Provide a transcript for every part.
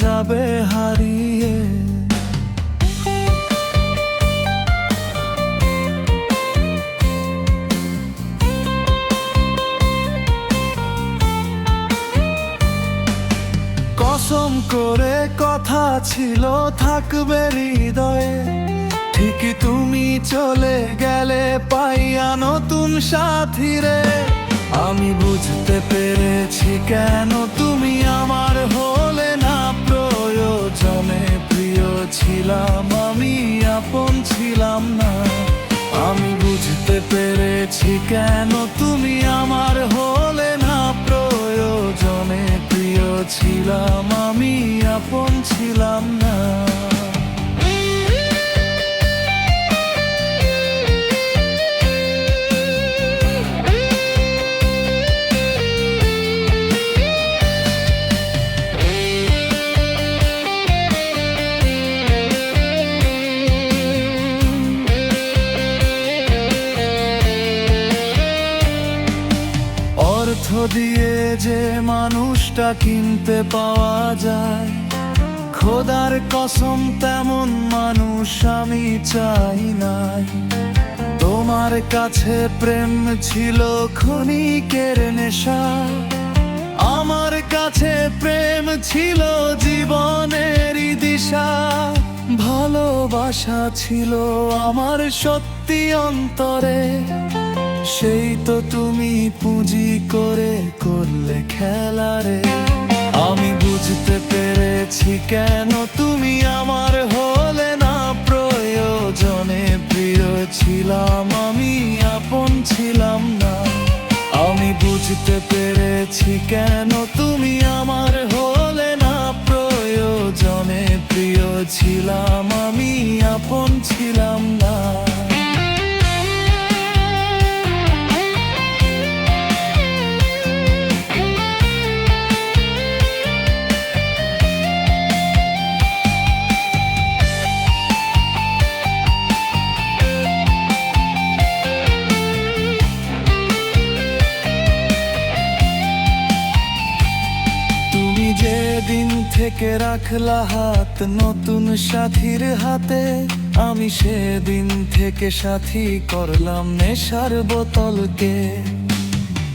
যাবে হারিয়ে। কসম করে কথা ছিল থাকবে হৃদয়ে, ঠিকই তুমি চলে গেলে পাইয়া নতুন সাথীরে। আমি বুঝতে পেরেছি কেন তুমি আমার হলে না প্রয়োজনে। প্রিয় ছিলাম আমি, আপন ছিলাম না। আমি বুঝতে পেরেছি কেন তুমি আমার হলে না প্রয়োজনে। প্রিয় ছিলাম আমি, আপন ছিলাম না। অর্থ দিয়ে যে মানুষটা কিনতে পাওয়া যায়, খোদার কসম তেমন মানুষ আমি চাই নাই। তোমার কাছে প্রেম ছিল ক্ষণিকের নেশা, আমার কাছে প্রেম ছিল জীবনেরই দিশা। ভালোবাসা ছিল আমার সত্যি অন্তরে, সেই তো তুমি পুঁজি করে করলে খেলারে। আমি বুঝতে পেরেছি কেন তুমি আমার হলে না প্রয়োজনে। প্রিয় ছিলাম আমি, আপন ছিলাম না। আমি বুঝতে পেরেছি কেন তুমি আমার হলে না প্রয়োজনে। প্রিয় ছিলাম আমি, আপন ছিলাম না। যেদিন থেকে রাখলা হাত নতুন সাথীর হাতে, আমি সেদিন থেকে সাথী করলাম নেশার বোতলকে।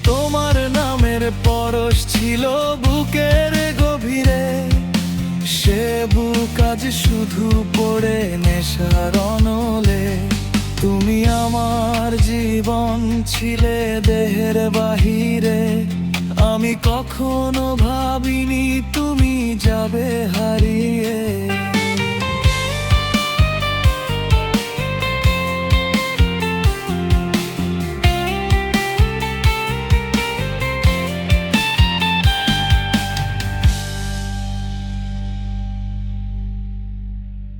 তোমার নামের পরশ ছিল বুকের গভীরে, সে বুক আজ শুধু পড়ে নেশার অনলে। তুমি আমার জীবন ছিলে দেহের বাহিরে, আমি কখনো ভাবিনি তুমি যাবে হারিয়ে।